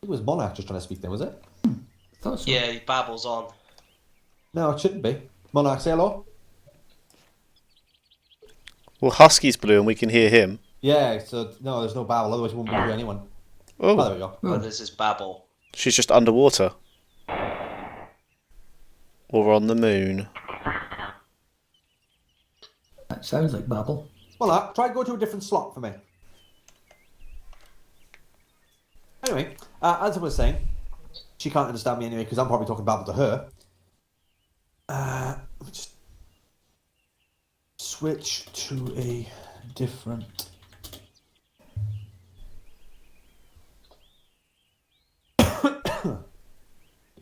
It was Monarch just trying to speak there, was it? Thought so. Yeah, he babbles on. No, it shouldn't be. Monarch, say hello. Well, Husky's blue and we can hear him. Yeah, so no, there's no babble, otherwise you won't be able to hear anyone. Oh, there we go. Oh, this is babble. she's just underwater. Or on the moon. That sounds like babble. Monarch, try and go to a different slot for me. Anyway, as I was saying, she can't understand me anyway because I'm probably talking babble to her. Let me just switch to a different.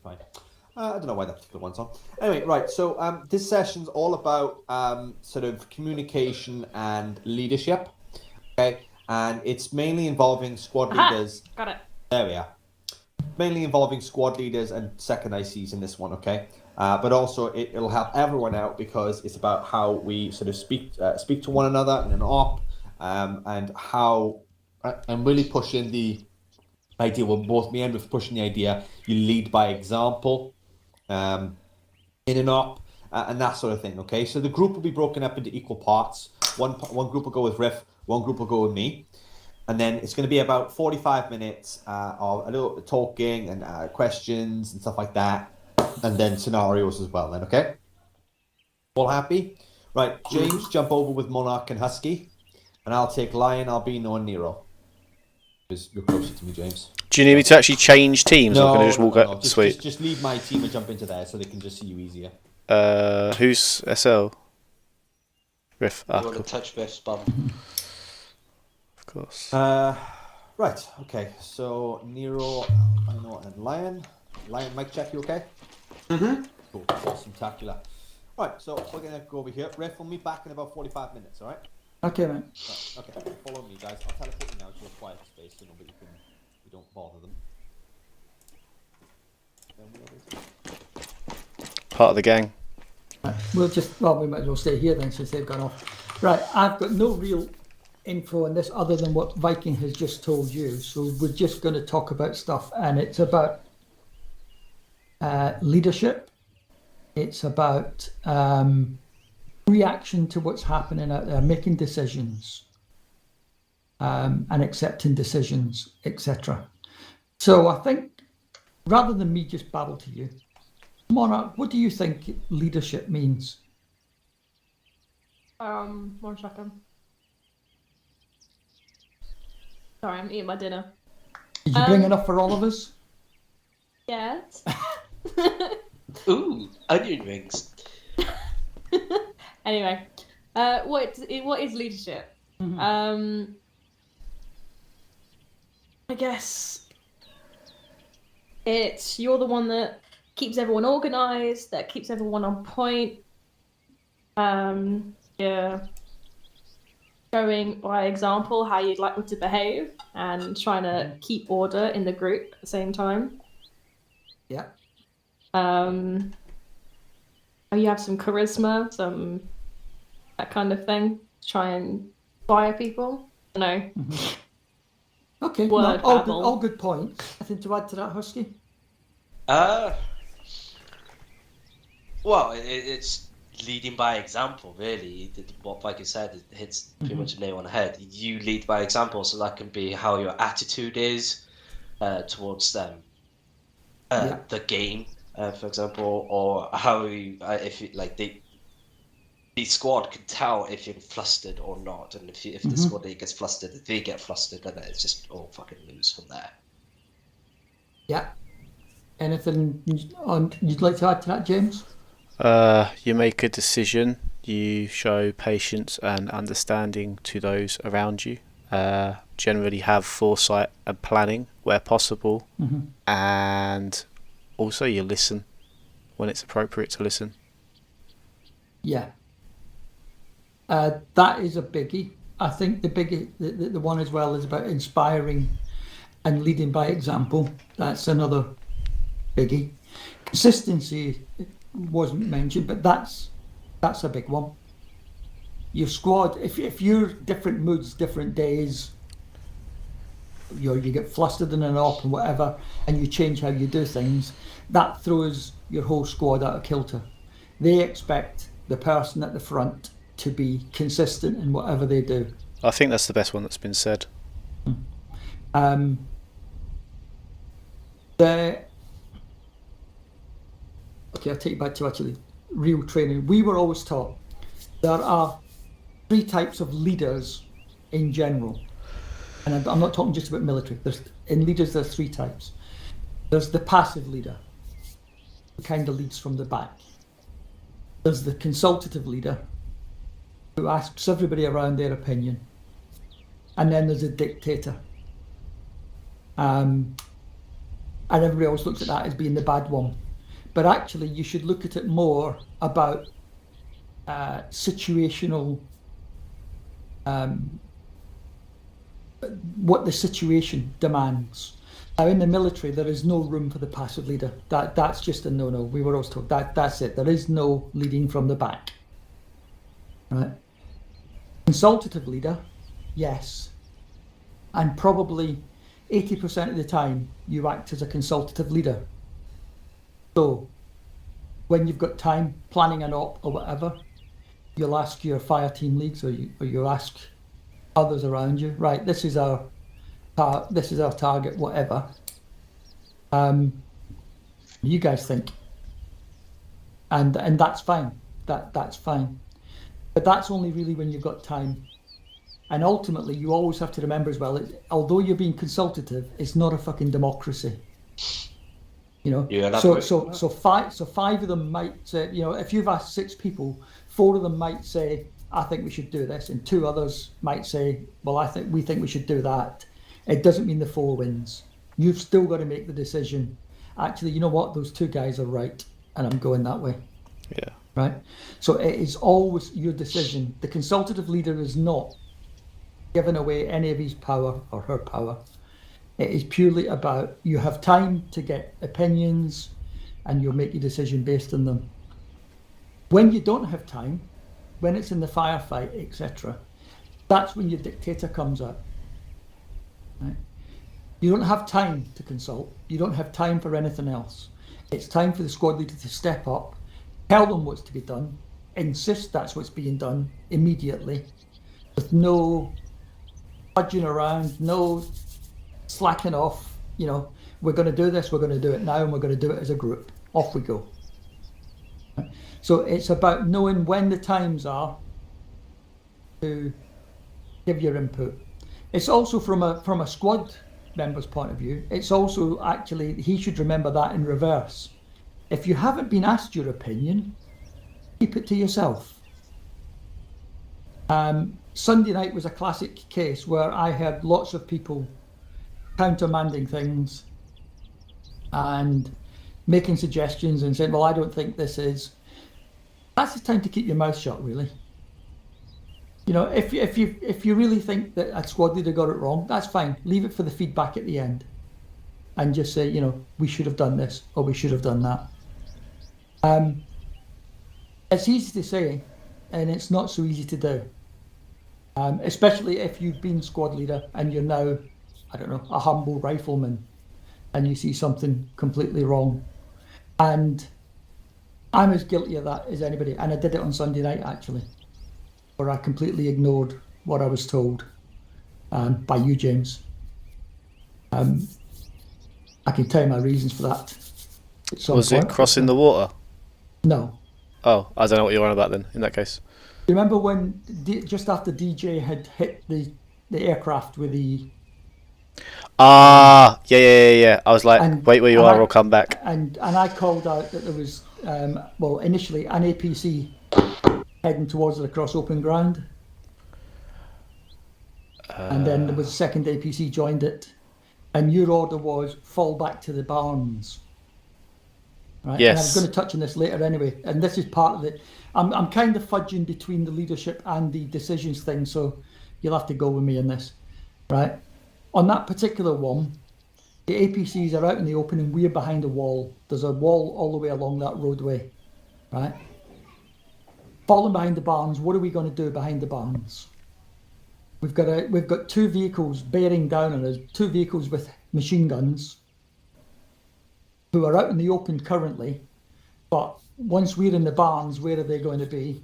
Fine. I don't know why that particular one's on. Anyway, right. So this session's all about sort of communication and leadership. Okay, and it's mainly involving squad leaders. Got it. There we are. Mainly involving squad leaders and second ICs in this one, okay? But also it'll help everyone out because it's about how we sort of speak to one another in an op, and how I'm really pushing the idea. Well, both me and with pushing the idea, you lead by example, in an op, and that sort of thing. Okay, so the group will be broken up into equal parts. One group will go with Riff, one group will go with me. And then it's going to be about 45 minutes of a little talking and questions and stuff like that. And then scenarios as well then, okay? All happy? Right, James, jump over with Monarch and Husky. And I'll take Lion, Albino, and Nero. Because you're closer to me, James. Do you need me to actually change teams? or can I just walk out? Sweet. Just leave my team and jump into there so they can just see you easier. Who's SL? Riff. You want to touch Riff's bum. Of course. Right, okay. So, Nero, Albino, and Lion. Lion, mic check, you okay? Mm-hmm. Cool, awesome, tacular. Right, so we're going to go over here. Riff, we'll meet back in about 45 minutes, alright? Okay, mate. Right, okay, follow me, guys. I'll teleport you now to a quiet space so nobody can... We don't bother them. Part of the gang. Right. We might as well stay here then since they've gone off. Right, I've got no real info on this other than what Viking has just told you. So we're just going to talk about stuff, and it's about leadership. It's about reaction to what's happening out there, making decisions, and accepting decisions, etc. So I think rather than me just babble to you, Monarch, what do you think leadership means? 1 second. Sorry, I'm eating my dinner. Did you bring enough for all of us? Yes. Ooh, onion rings. Anyway, what is leadership? Mm-hmm. I guess it's you're the one that keeps everyone organized, that keeps everyone on point. Yeah. Showing by example how you'd like them to behave and trying to keep order in the group at the same time. Yeah. You have some charisma, some that kind of thing. Try and inspire people. I don't know. Mm-hmm. Okay. Word all good points. Anything to add to that, Husky? Well, it's leading by example, really. What Viking said, it hits pretty much a nail on the head. You lead by example, so that can be how your attitude is towards them, the game, for example, or how you, if you, like the squad can tell if you're flustered or not, and if the squad leader gets flustered, if they get flustered, then it's just all fucking lose from there. Yeah. Anything you'd like to add to that, James? You make a decision. You show patience and understanding to those around you. Generally have foresight and planning where possible. And also you listen when it's appropriate to listen. Yeah. That is a biggie. I think the one as well is about inspiring and leading by example. That's another biggie. Consistency wasn't mentioned, but that's a big one. Your squad, if you're different moods, different days, you get flustered in an op and whatever, and you change how you do things, that throws your whole squad out of kilter. They expect the person at the front to be consistent in whatever they do. I think that's the best one that's been said. Okay, I'll take you back to actually real training. We were always taught there are 3 types of leaders in general. And I'm not talking just about military. In leaders, there's 3 types. There's the passive leader, who kind of leads from the back. There's the consultative leader, who asks everybody around their opinion. And then there's a dictator. And everybody always looks at that as being the bad one. But actually, you should look at it more about situational, what the situation demands. Now, in the military, there is no room for the passive leader. That's just a no-no. We were always told that's it. There is no leading from the back. Right? Consultative leader, yes. And probably 80% of the time, you act as a consultative leader. So, when you've got time planning an op or whatever, you'll ask your fire team leads, or you ask others around you. Right, this is our target, whatever. You guys think, and that's fine. That's fine. But that's only really when you've got time. And ultimately, you always have to remember as well, although you're being consultative, it's not a fucking democracy. You know, Yeah, so five of them might say, you know, if you've asked 6 people, 4 of them might say, I think we should do this, and 2 others might say, well, we think we should do that. It doesn't mean the 4 wins. You've still got to make the decision. Actually, you know what? Those 2 guys are right, and I'm going that way. Yeah. Right. So it is always your decision. The consultative leader is not giving away any of his power or her power. It is purely about you have time to get opinions and you'll make your decision based on them. When you don't have time, when it's in the firefight, etc., that's when your dictator comes out. Right? You don't have time to consult. You don't have time for anything else. It's time for the squad leader to step up, tell them what's to be done, insist that's what's being done immediately, with no fudging around, no slacking off. You know, we're going to do this, we're going to do it now, and we're going to do it as a group. Off we go. So it's about knowing when the times are to give your input. It's also from a squad member's point of view, it's also actually, he should remember that in reverse. If you haven't been asked your opinion, keep it to yourself. Sunday night was a classic case where I heard lots of people countermanding things and making suggestions and saying, well, I don't think this is. That's the time to keep your mouth shut, really. You know, if you really think that a squad leader got it wrong, that's fine. Leave it for the feedback at the end. And just say, you know, we should have done this or we should have done that. It's easy to say, and it's not so easy to do. Especially if you've been squad leader and you're now, I don't know, a humble rifleman and you see something completely wrong. And I'm as guilty of that as anybody. And I did it on Sunday night, actually, where I completely ignored what I was told by you, James. I can tell you my reasons for that. Was it crossing the water? No. Oh, I don't know what you're on about then, in that case. You remember when, just after DJ had hit the aircraft with the... Yeah. I was like, wait where you are, I'll come back. And I called out that there was, initially an APC heading towards it across open ground. And then there was a second APC joined it. And your order was fall back to the barns. Right? Yes. And I'm going to touch on this later anyway. And this is part of it. I'm kind of fudging between the leadership and the decisions thing, so you'll have to go with me in this. Right? On that particular one, the APCs are out in the open and we're behind a wall. There's a wall all the way along that roadway. Right? Falling behind the barns, what are we going to do behind the barns? We've got two vehicles bearing down on us, two vehicles with machine guns, who are out in the open currently. But once we're in the barns, where are they going to be?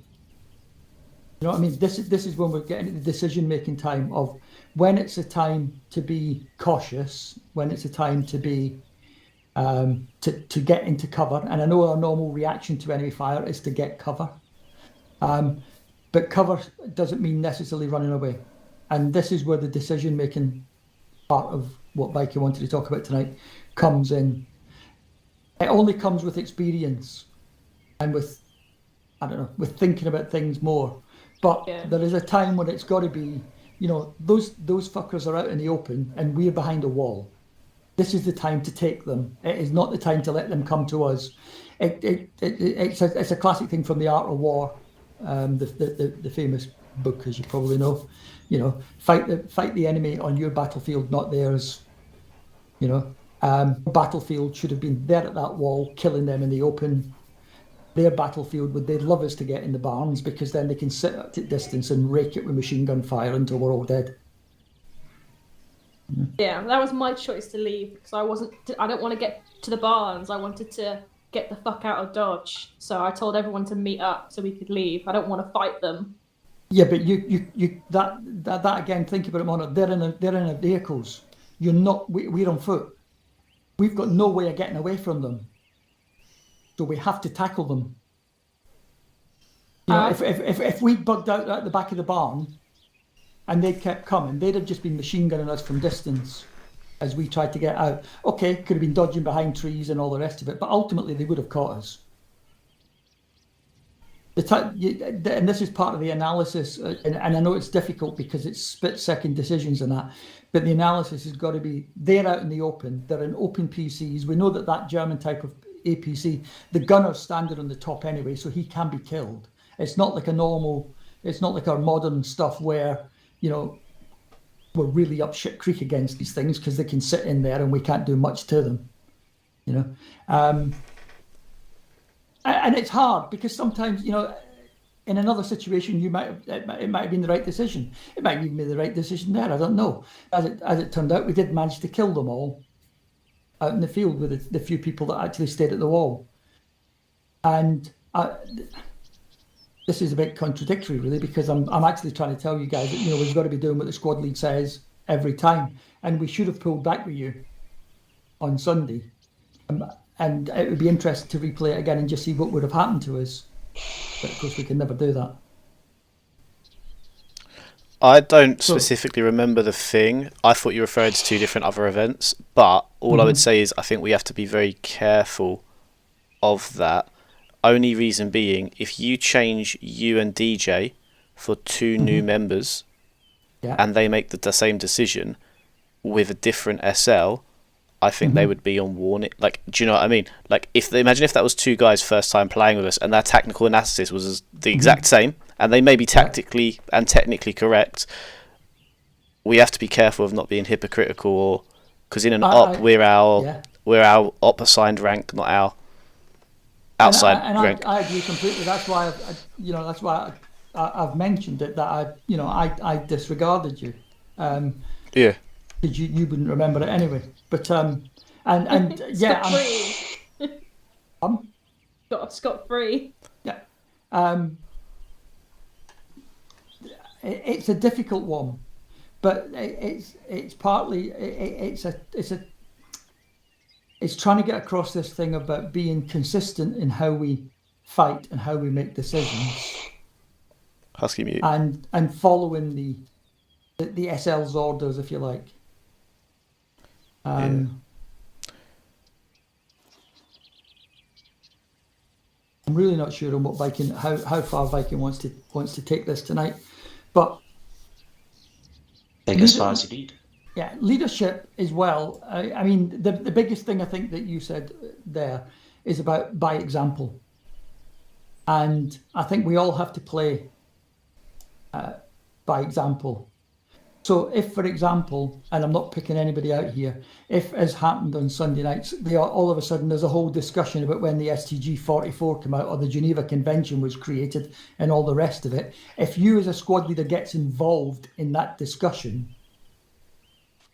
You know what I mean? This is when we're getting into the decision-making time of when it's a time to be cautious, when it's a time to be to get into cover. And I know our normal reaction to enemy fire is to get cover, but cover doesn't mean necessarily running away. And this is where the decision-making part of what Vicky wanted to talk about tonight comes in. It only comes with experience and with, I don't know, with thinking about things more. But there is a time when it's got to be, you know, those fuckers are out in the open and we're behind a wall. This is the time to take them. It is not the time to let them come to us. It's a classic thing from The Art of War, the famous book, as you probably know. You know, fight the enemy on your battlefield, not theirs. You know, battlefield should have been there at that wall, killing them in the open. Their battlefield they'd love us to get in the barns, because then they can sit at a distance and rake it with machine gun fire until we're all dead. Yeah, that was my choice to leave, because I don't want to get to the barns. I wanted to get the fuck out of Dodge. So I told everyone to meet up so we could leave. I don't want to fight them. Yeah, but you that again, think about it, Mona. They're in a vehicles. You're not. We're on foot. We've got no way of getting away from them. So we have to tackle them. You know, if we bugged out at the back of the barn and they kept coming, they'd have just been machine gunning us from distance as we tried to get out. Okay, could have been dodging behind trees and all the rest of it, but ultimately they would have caught us. And this is part of the analysis, and I know it's difficult because it's split-second decisions and that, but the analysis has got to be, they're out in the open, they're in open PCs. We know that German type of APC, the gunner's standing on the top anyway, so he can be killed. It's not like it's not like our modern stuff where, you know, we're really up shit creek against these things because they can sit in there and we can't do much to them, you know. And it's hard because sometimes, you know, in another situation, it might have been the right decision. It might even be the right decision there. I don't know. As it turned out, we did manage to kill them all out in the field with the few people that actually stayed at the wall. And this is a bit contradictory, really, because I'm actually trying to tell you guys that, you know, we've got to be doing what the squad lead says every time, and we should have pulled back with you on Sunday. And it would be interesting to replay it again and just see what would have happened to us. But of course, we can never do that. I don't specifically remember the thing. I thought you referred to two different other events, but all I would say is I think we have to be very careful of that. Only reason being, if you change you and DJ for two new members, and they make the same decision with a different SL, I think they would be on warning. Like, do you know what I mean? Like, imagine if that was two guys first time playing with us, and their tactical analysis was the exact same, and they may be tactically and technically correct. We have to be careful of not being hypocritical, or because in an op we're our op assigned rank, not our outside rank. I agree completely. That's why I've mentioned it, that I disregarded you. Yeah. Because you wouldn't remember it anyway. But Got scot-free. Yeah. It's a difficult one, but it's partly it's trying to get across this thing about being consistent in how we fight and how we make decisions. Husky mute. And following the SL's orders, if you like. I'm really not sure on what Viking, how far Viking wants to take this tonight, but take as far as you need. Yeah, leadership as well. I mean, the biggest thing I think that you said there is about by example, and I think we all have to play by example. So if, for example, and I'm not picking anybody out here, if as happened on Sunday nights, all of a sudden there's a whole discussion about when the STG 44 came out or the Geneva Convention was created and all the rest of it. If you as a squad leader gets involved in that discussion,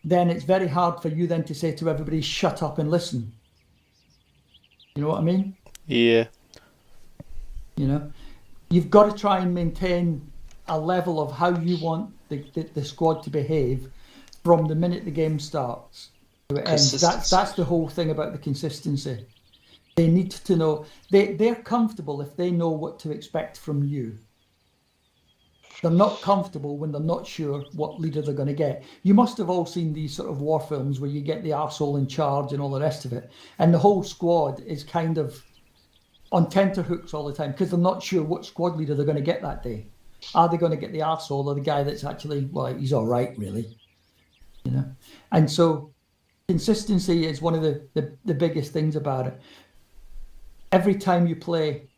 then it's very hard for you then to say to everybody, shut up and listen. You know what I mean? Yeah. You know, you've got to try and maintain a level of how you want the squad to behave from the minute the game starts to it ends. That's the whole thing about the consistency. They need to know, they're comfortable if they know what to expect from you. They're not comfortable when they're not sure what leader they're going to get. You must have all seen these sort of war films where you get the arsehole in charge and all the rest of it. And the whole squad is kind of on tenterhooks all the time because they're not sure what squad leader they're going to get that day. Are they going to get the arsehole or the guy that's actually, well, he's all right, really? You know? And so consistency is one of the biggest things about it. Every time you play,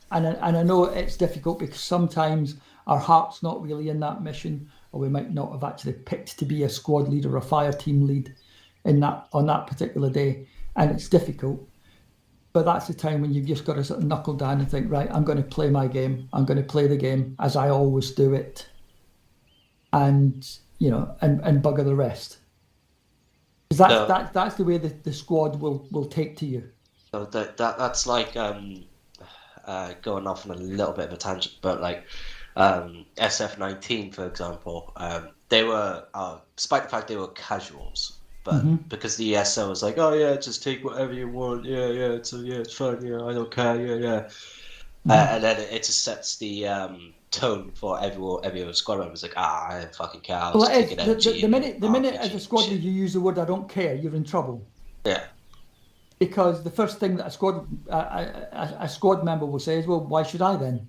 and I know it's difficult because sometimes our heart's not really in that mission, or we might not have actually picked to be a squad lead or a fire team lead on that particular day, and it's difficult. But that's the time when you've just got to sort of knuckle down and think, right, I'm going to play my game. I'm going to play the game as I always do it, and you know, and bugger the rest. Because that's the way the squad will take to you. So that's like going off on a little bit of a tangent, but like SF19, for example, they were, despite the fact they were casuals, but because the ESO was like, oh yeah, just take whatever you want, it's fun, I don't care, and then it just sets the tone for every squad member. It's like, I don't fucking care. I'll just take an MG. The minute as a squad leader you use the word "I don't care," you're in trouble. Yeah. Because the first thing that a squad member will say is, well, why should I then?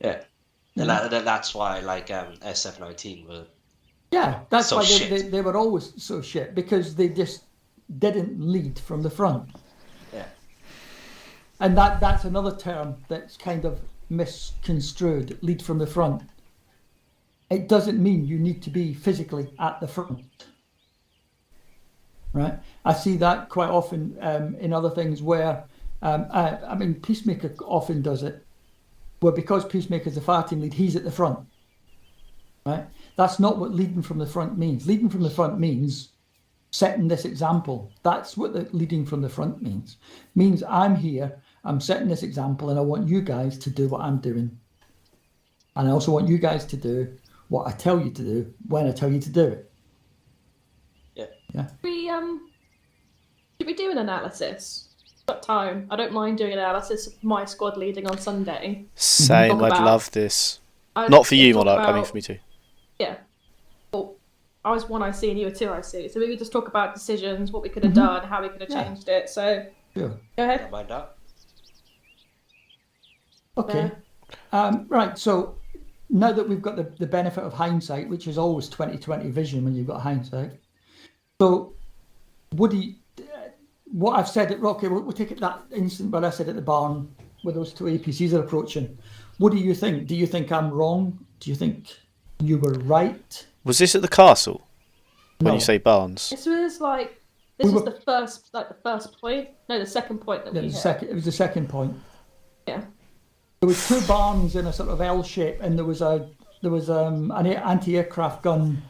Yeah. And that's why, like, SF19 were. Yeah, that's so why shit. they were always so shit, because they just didn't lead from the front. Yeah. And that's another term that's kind of misconstrued, lead from the front. It doesn't mean you need to be physically at the front. Right? I see that quite often in other things where, I mean, Peacemaker often does it, where because Peacemaker's the fire team lead, he's at the front. Right? That's not what leading from the front means. Leading from the front means setting this example. That's what the leading from the front means. Means I'm here, I'm setting this example, and I want you guys to do what I'm doing. And I also want you guys to do what I tell you to do when I tell you to do it. Yeah. Should we do an analysis? Got time. I don't mind doing an analysis of my squad leading on Sunday. Same, I'd love this. Not for you, Mono, I mean for me too. Yeah. Well, I was 1 IC and you were 2 IC. So maybe just talk about decisions, what we could have done, how we could have changed it. So Sure. Go ahead. Don't mind that. Okay. Right, so now that we've got the benefit of hindsight, which is always 20/20 vision when you've got hindsight. So, Woody, what I've said, okay, we'll take it that instant where I said at the barn where those two APCs are approaching. What do you think? Do you think I'm wrong? Do you think you were right? Was this at the castle? When No. you say Barnes? This was like the first point. No, the second point that we hit. It was the second point. Yeah. There was two barns in a sort of L shape, and there was an anti-aircraft gun.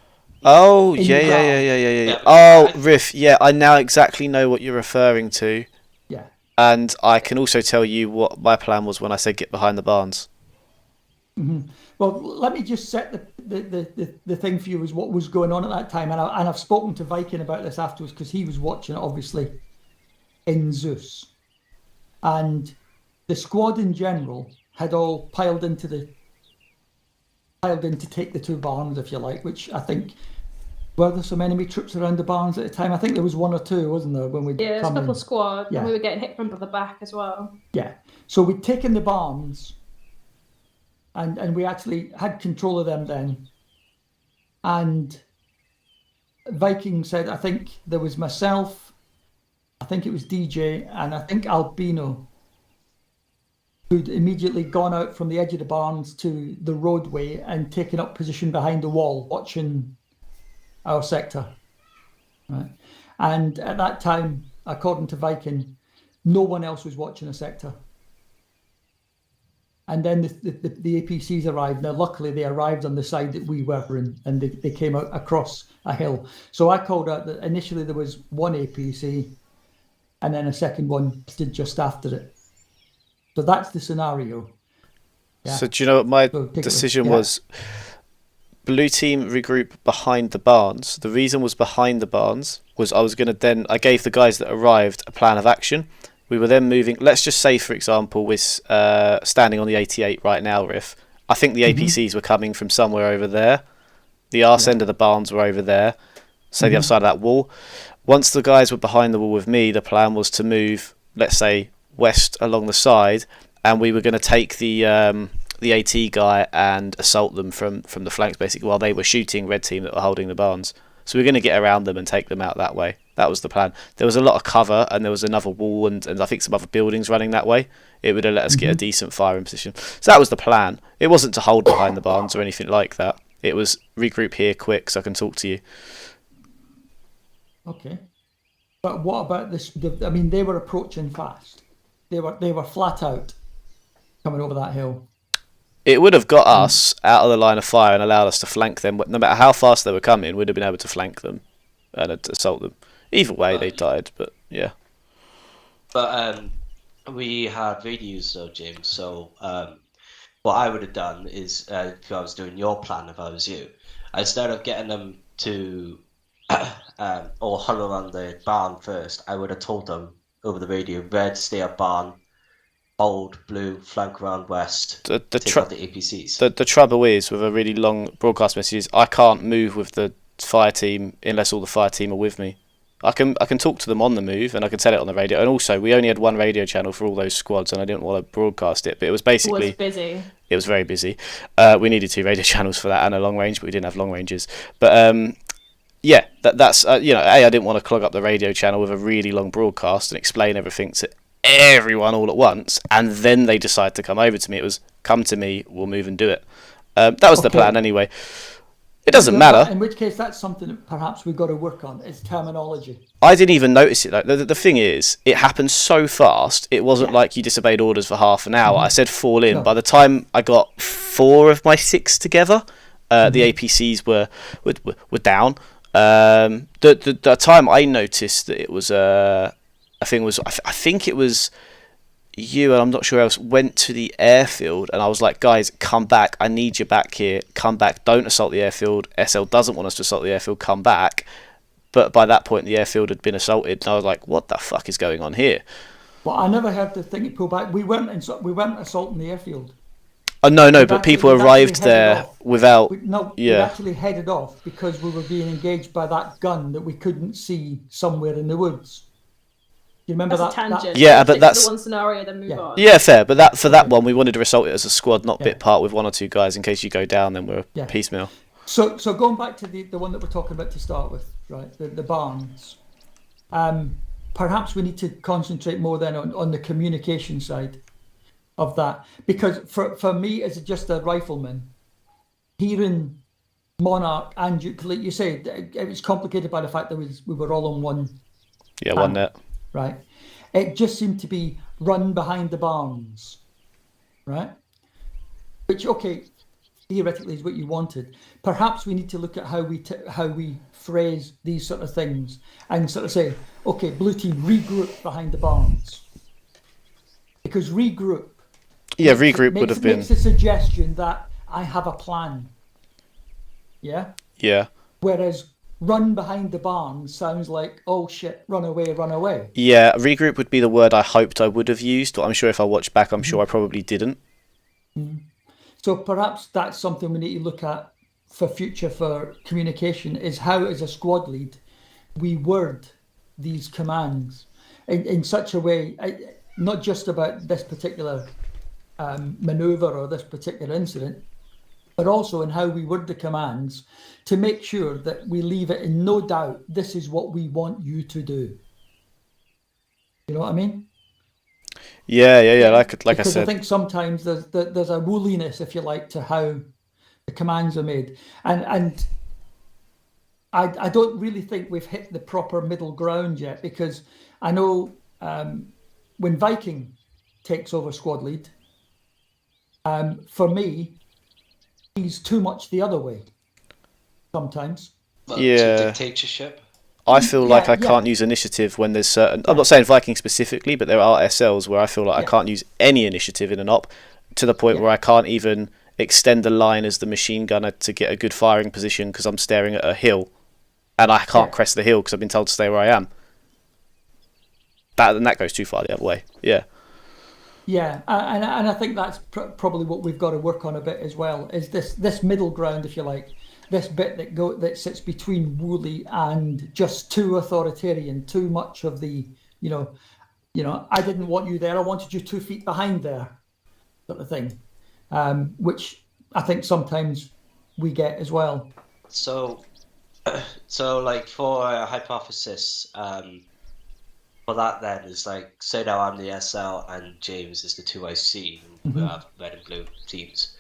Oh, In yeah. the ground. Oh, Riff, yeah, I now exactly know what you're referring to. Yeah. And I can also tell you what my plan was when I said get behind the barns. Mm-hmm. Well, let me just set the thing for you as what was going on at that time, and I've spoken to Viking about this afterwards because he was watching it obviously in Zeus, and the squad in general had all piled in to take the two barns, if you like, which I think were there some enemy troops around the barns at the time. I think there was one or two, wasn't there, when we Yeah, there's a couple of squad, Yeah. and we were getting hit from the back as well. Yeah, so we'd taken the barns. And we actually had control of them then. And Viking said, I think there was myself, I think it was DJ, and I think Albino, who'd immediately gone out from the edge of the barns to the roadway and taken up position behind the wall, watching our sector. Right. And at that time, according to Viking, no one else was watching a sector. And then the APCs arrived. Now, luckily, they arrived on the side that we were in, and they came out across a hill. So I called out that initially there was one APC, and then a second one stood just after it. So that's the scenario. Yeah. So do you know what my decision was? Blue team regroup behind the barns. The reason was behind the barns was I gave the guys that arrived a plan of action. We were then moving. Let's just say, for example, we're standing on the 88 right now, Riff. I think the APCs were coming from somewhere over there. The arse end of the barns were over there. Say the other side of that wall. Once the guys were behind the wall with me, the plan was to move, let's say, west along the side, and we were going to take the AT guy and assault them from the flanks, basically, while they were shooting red team that were holding the barns. So we were going to get around them and take them out that way. That was the plan. There was a lot of cover, and there was another wall and I think some other buildings running that way. It would have let us get a decent firing position. So that was the plan. It wasn't to hold behind the barns or anything like that. It was regroup here quick so I can talk to you. Okay. But what about this? I mean, they were approaching fast. They were flat out coming over that hill. It would have got us out of the line of fire and allowed us to flank them. No matter how fast they were coming, we'd have been able to flank them and assault them. Either way, they died, but yeah. But we had radios though, James. So what I would have done is, if I was doing your plan, if I was you, instead of getting them to or huddle around the barn first, I would have told them over the radio: red, stay at barn. Old, blue, flank around west. Take out the APCs. The trouble is with a really long broadcast message is I can't move with the fire team unless all the fire team are with me. I can talk to them on the move and I can tell it on the radio. And also, we only had one radio channel for all those squads, and I didn't want to broadcast it. But it was basically busy. It was very busy. We needed 2 radio channels for that and a long range, but we didn't have long ranges. But yeah, that's I didn't want to clog up the radio channel with a really long broadcast and explain everything to everyone all at once, and then they decide to come over to me. It was come to me, we'll move and do it. That was the plan anyway. It doesn't matter. In which case, that's something that perhaps we've got to work on, is terminology. I didn't even notice it. Like, the thing is, it happened so fast, it wasn't like you disobeyed orders for half an hour. I said fall in. No. By the time I got 4 of my 6 together, the APCs were down. The time I noticed that it was... I think it was you, and I'm not sure else, went to the airfield, and I was like, guys, come back. I need you back here. Come back. Don't assault the airfield. SL doesn't want us to assault the airfield. Come back. But by that point, the airfield had been assaulted, and I was like, what the fuck is going on here? Well, I never heard the thing pull back. We weren't assaulting the airfield. Oh, no, but people arrived there without... We actually headed off because we were being engaged by that gun that we couldn't see somewhere in the woods. You remember that's that? A tangent. Yeah, but that's the one scenario. Then move on. Yeah, fair. But that one, we wanted to assault it as a squad, not bit part with 1 or 2 guys in case you go down. Then we're piecemeal. So going back to the one that we're talking about to start with, right? The barns. Perhaps we need to concentrate more then on the communication side of that, because for me as just a rifleman, hearing Monarch and Duke, like you say, it was complicated by the fact that we were all on one. Yeah, one net. Right, it just seemed to be run behind the barns, right? Which, okay, theoretically is what you wanted. Perhaps we need to look at how we phrase these sort of things and sort of say, okay, blue team, regroup behind the barns, because regroup. Yeah, regroup would have been. Makes a suggestion that I have a plan. Yeah. Yeah. Whereas run behind the barn sounds like, oh shit, run away, run away. Yeah, regroup would be the word I hoped I would have used, but I'm sure if I watch back, I'm sure I probably didn't. So perhaps that's something we need to look at for future for communication, is how, as a squad lead, we word these commands in such a way, not just about this particular maneuver or this particular incident, but also in how we word the commands to make sure that we leave it in no doubt, this is what we want you to do. You know what I mean? Yeah. Like I Because I said, think sometimes there's a wooliness, if you like, to how the commands are made, and I don't really think we've hit the proper middle ground yet, because I know when Viking takes over squad lead, for me, he's too much the other way sometimes. Well, to yeah. dictatorship. I feel like I Yeah, can't use initiative when there's certain. I'm yeah, not saying Viking specifically, but there are SLs where I feel like I yeah, can't use any initiative in an op, to the point yeah, where I can't even extend the line as the machine gunner to get a good firing position because I'm staring at a hill, and I can't yeah. crest the hill because I've been told to stay where I am. That goes too far the other way. Yeah. Yeah, and I think that's probably what we've got to work on a bit as well. Is this middle ground, if you like, this bit that sits between woolly and just too authoritarian, too much of the I didn't want you there, I wanted you 2 feet behind there, sort of thing, which I think sometimes we get as well. So, like for a hypothesis, for that then is like, say now I'm the SL and James is the 2IC, and we have red and blue teams,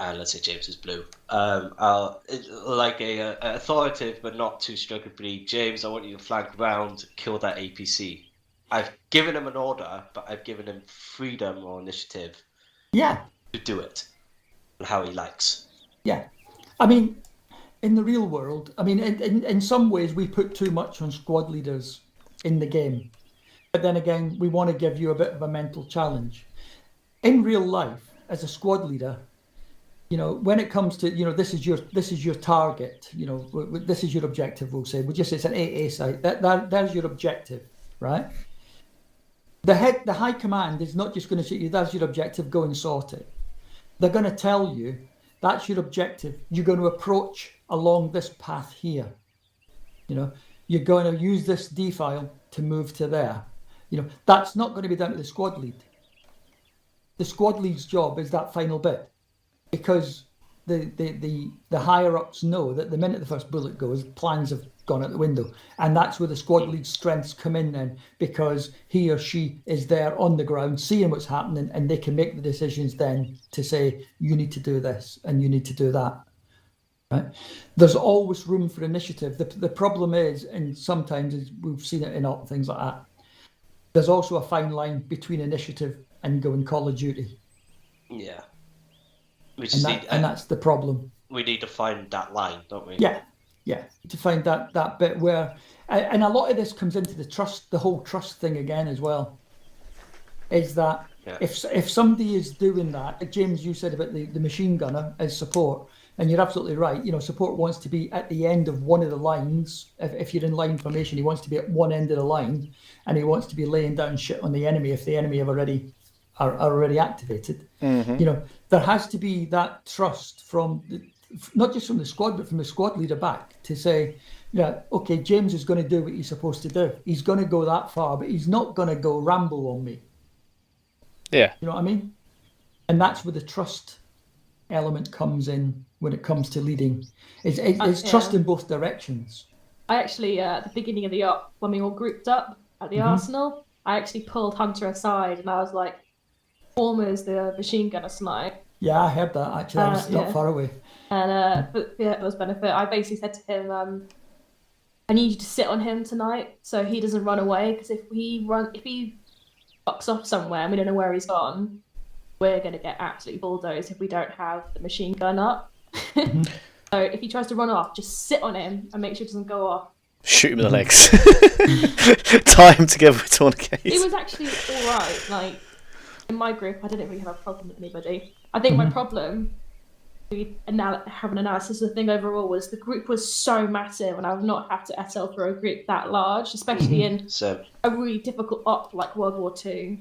and let's say James is blue. Like a authoritative but not too struggling. James, I want you to flank round, kill that APC. I've given him an order, but I've given him freedom or initiative Yeah, to do it, and how he likes. yeah. I mean, in the real world, I mean, in some ways, we put too much on squad leaders in the game. But then again, we want to give you a bit of a mental challenge. In real life, as a squad leader, when it comes to, this is your target, this is your objective, we'll say. We just say it's an AA site. There's your objective, right? The high command is not just going to say you, that's your objective, go and sort it. They're going to tell you that's your objective. You're going to approach along this path here. You're going to use this D file to move to there. That's not going to be down to the squad lead. The squad lead's job is that final bit, because the higher ups know that the minute the first bullet goes, plans have gone out the window, and that's where the squad lead's strengths come in then, because he or she is there on the ground seeing what's happening, and they can make the decisions then to say you need to do this and you need to do that. Right? There's always room for initiative. The problem is, and sometimes we've seen it in all things like that, there's also a fine line between initiative and going Call of Duty. Yeah. And that's the problem. We need to find that line, don't we? Yeah, to find that bit where, and a lot of this comes into the whole trust thing again as well. Is that if somebody is doing that, like James, you said about the machine gunner as support, and you're absolutely right. Support wants to be at the end of one of the lines. If you're in line formation, he wants to be at one end of the line, and he wants to be laying down shit on the enemy if the enemy are already activated. There has to be that trust from not just from the squad, but from the squad leader back to say, okay, James is going to do what he's supposed to do. He's going to go that far, but he's not going to go ramble on me. Yeah. You know what I mean? And that's where the trust element comes in when it comes to leading. It's trust in both directions. I actually, at the beginning of the op, when we all grouped up at the Arsenal, I actually pulled Hunter aside and I was like, form as the machine gunner snipe. Yeah, I heard that actually. I was not far away. And for those benefit, I basically said to him, I need you to sit on him tonight so he doesn't run away, because if he fucks off somewhere and we don't know where he's gone, we're going to get absolutely bulldozed if we don't have the machine gun up. So if he tries to run off, just sit on him and make sure it doesn't go off. Shoot him in the legs. Tie him together with tourniquets. It was actually all right. Like, in my group, I didn't really have a problem with anybody. I think my problem, have an analysis of the thing overall, was the group was so massive and I would not have to SL through a group that large, especially in a really difficult op like World War II.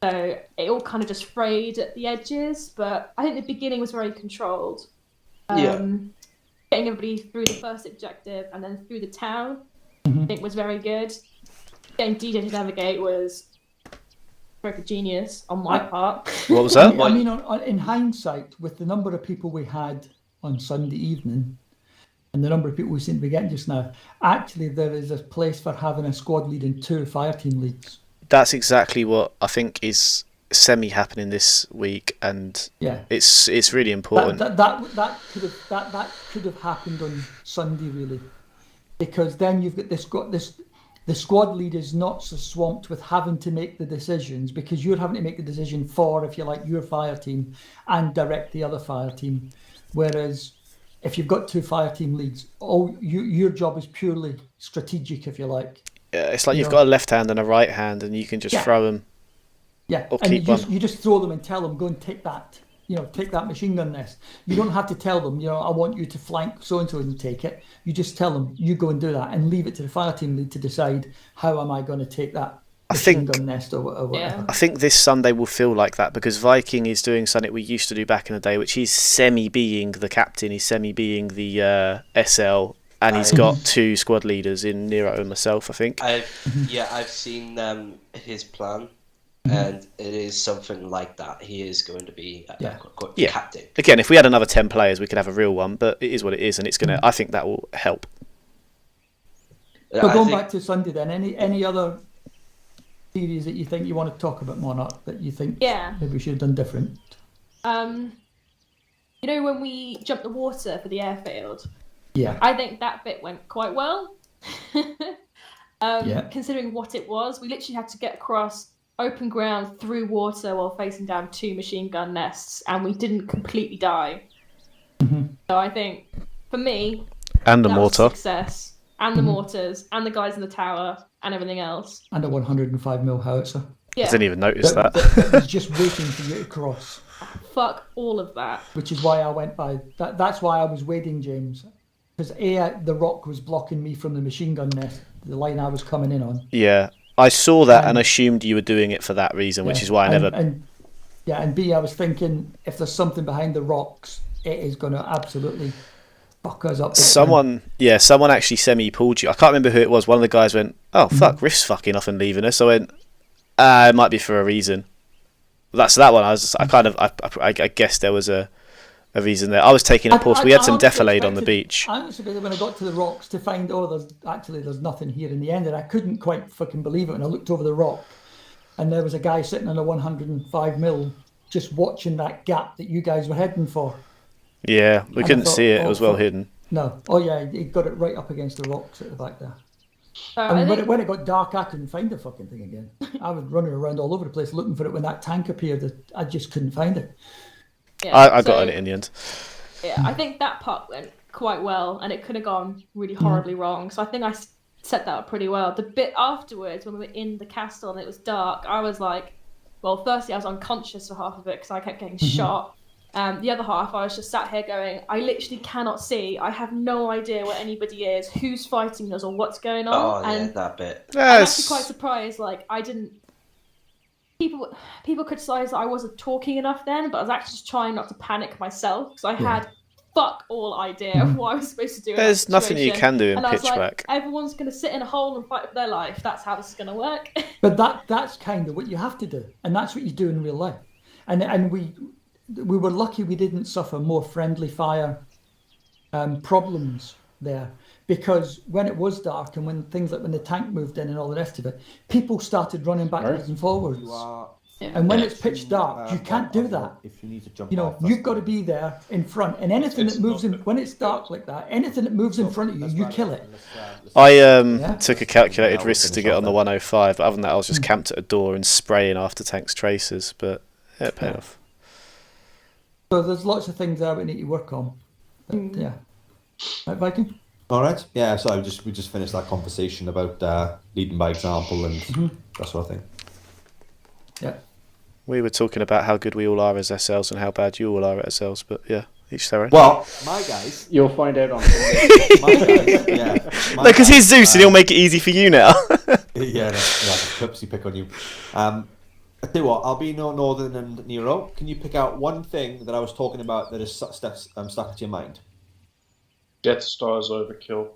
So it all kind of just frayed at the edges, but I think the beginning was very controlled. Getting everybody through the first objective and then through the town, I think was very good. Getting DJ to navigate was a genius on my part. What was that? I mean, in hindsight, with the number of people we had on Sunday evening and the number of people we seem to be getting just now, actually there is a place for having a squad lead and 2 fire team leads. that's exactly what I think is semi-happening this week, and Yeah. it's really important. That could have happened on Sunday, really, because then you've got this. The squad leader is not so swamped with having to make the decisions, because you're having to make the decision for, if you like, your fire team and direct the other fire team. Whereas if you've got 2 fire team leads, your job is purely strategic, if you like. Yeah, it's like you've got a left hand and a right hand, and you can just throw them. Yeah, or and keep you just throw them and tell them, go and take that. Take that machine gun nest. You don't have to tell them, I want you to flank so-and-so and take it. You just tell them, you go and do that, and leave it to the fire team lead to decide, how am I going to take that machine gun nest or whatever. Yeah. I think this Sunday will feel like that, because Viking is doing something we used to do back in the day, which he's semi-being the captain, he's semi-being the SL, and he's got 2 squad leaders in Nero and myself, I think. I've seen his plan. And it is something like that. He is going to be captain. Again, if we had another 10 players, we could have a real one, but it is what it is, and it's gonna. I think that will help. So going back to Sunday, then, any other theories that you think you want to talk about, Monarch, that you think maybe we should have done different? When we jumped the water for the airfield, I think that bit went quite well. Considering what it was, we literally had to get across open ground through water while facing down 2 machine gun nests, and we didn't completely die. So I think, for me, and the that mortar, was a success, and the mortars, and the guys in the tower, and everything else, and a 105mm howitzer. I didn't even notice that. That was just waiting for you to cross. Fuck all of that. Which is why I went by. That's why I was waiting, James, because the rock was blocking me from the machine gun nest, the line I was coming in on. Yeah. I saw that and assumed you were doing it for that reason, which is why I never... And B, I was thinking, if there's something behind the rocks, it is going to absolutely fuck us up. Someone actually semi-pulled you. I can't remember who it was. One of the guys went, oh, fuck, Riff's fucking off and leaving us. I went, it might be for a reason. That's that one. I guess there was a reason there. I was taking a pause. We had some defilade on the beach. I honestly, when I got to the rocks to find, there's nothing here in the end, and I couldn't quite fucking believe it when I looked over the rock, and there was a guy sitting on a 105mm just watching that gap that you guys were heading for. Yeah, we couldn't see it. It was well hidden. No. Oh yeah, he got it right up against the rocks at the back there. When it got dark, I couldn't find the fucking thing again. I was running around all over the place looking for it. When that tank appeared, I just couldn't find it. Yeah, I got it in the end. Yeah, I think that part went quite well, and it could have gone really horribly wrong. So I think I set that up pretty well. The bit afterwards, when we were in the castle and it was dark, I was like, well, firstly, I was unconscious for half of it because I kept getting shot. The other half, I was just sat here going, I literally cannot see. I have no idea where anybody is, who's fighting us, or what's going on. That bit. I'm actually quite surprised. Like, I didn't. People criticised that I wasn't talking enough then, but I was actually just trying not to panic myself because I had fuck all idea of what I was supposed to do. There's nothing you can do in pitch black. Everyone's going to sit in a hole and fight for their life. That's how this is going to work. But that's kind of what you have to do, and that's what you do in real life. And we were lucky we didn't suffer more friendly fire problems there, because when it was dark and when things like when the tank moved in and all the rest of it, people started running backwards and forwards. And when it's pitch dark, you can't do that. If you need to jump, you've got to be there in front. And anything that moves in, when it's dark like that, anything that moves in front of you, you kill it. I took a calculated risk to get on the 105, but other than that, I was just camped at a door and spraying after tanks tracers. But it paid off. So there's lots of things there we need to work on. But, right, Viking? All right. Yeah, so we just finished that conversation about leading by example and that sort of thing. Yeah. We were talking about how good we all are as SLs and how bad you all are at SLs, but yeah, each their own. Well, my guys... You'll find out on my guys, no, because he's Zeus and he'll make it easy for you now. Yeah, purposely pick on you. I tell you what, I'll be no Northern and Nero. Can you pick out one thing that I was talking about that is stuck to your mind? Death Star's overkill.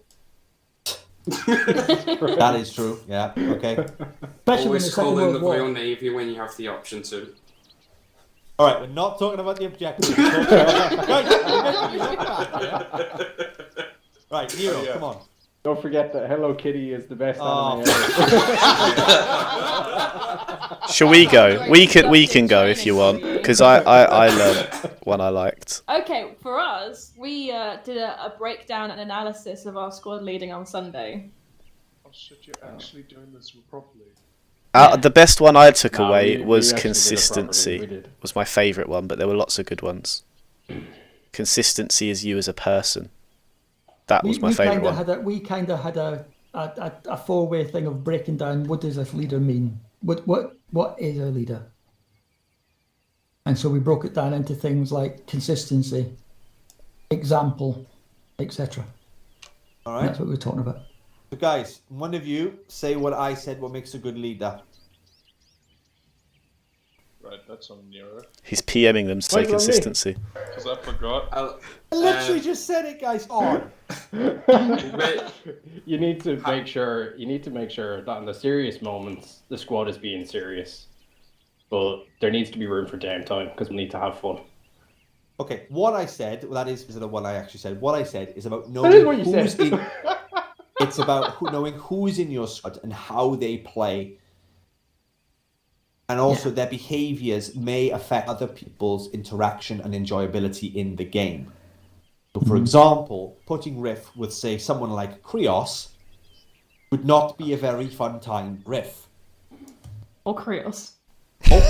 That is true. Yeah. Okay. Especially Always call in the Royal Navy when you have the option to. All right, we're not talking about the objective. Right, Nero, come on. Don't forget that Hello Kitty is the best Oh. anime ever. Shall we go? We can go if you want, because I learned one I liked. Okay, for us, we did a breakdown and analysis of our squad leading on Sunday. Oh shit, you're actually doing this properly. The best one I took away we was actually did it consistency. properly, we did. Was my favourite one, but there were lots of good ones. Consistency as you as a person. That was my favourite one. We kind of had a four-way thing of breaking down what does a leader mean? What is a leader? And so we broke it down into things like consistency, example, etc. All right. That's what we were talking about. So guys, one of you say what I said. What makes a good leader? Right, that's on Nero. He's PMing them to say Why is it on me? consistency. Because I forgot. I literally just said it, guys. On. You need to make sure that in the serious moments the squad is being serious, but there needs to be room for downtime because we need to have fun. Okay, what I said, well, that is the one I actually said. What I said is about That knowing is what you who's said. in. It's about knowing who's in your squad and how they play. And also their behaviors may affect other people's interaction and enjoyability in the game. So for example, putting Riff with, say, someone like Krios would not be a very fun time, Riff. Or Krios. I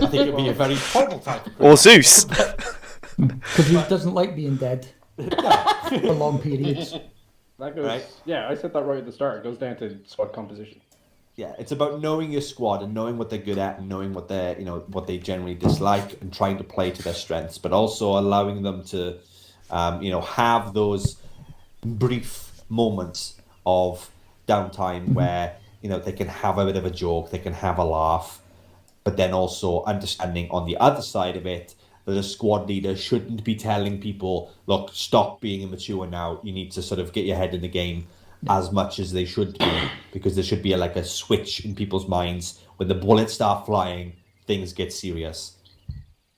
think it would be a very horrible time for Krios. Or Zeus. Because he doesn't like being dead for long periods. That goes, Right. Yeah, I said that right at the start. It goes down to squad composition. Yeah, it's about knowing your squad and knowing what they're good at and knowing what they what they generally dislike and trying to play to their strengths, but also allowing them to have those brief moments of downtime where they can have a bit of a joke, they can have a laugh, but then also understanding on the other side of it that a squad leader shouldn't be telling people, look, stop being immature now, you need to sort of get your head in the game as much as they should be, because there should be a switch in people's minds. When the bullets start flying, things get serious.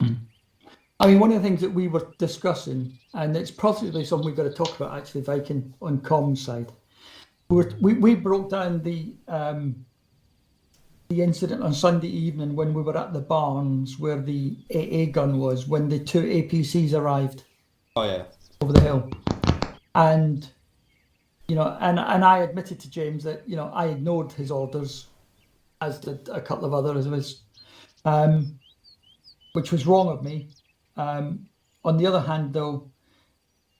I mean, one of the things that we were discussing, and it's possibly something we've got to talk about actually, Viking, on comms side, we broke down the incident on Sunday evening when we were at the Barns where the AA gun was, when the two APCs arrived. Oh yeah. Over the hill. And and I admitted to James that I ignored his orders, as did a couple of others of us, which was wrong of me. On the other hand, though,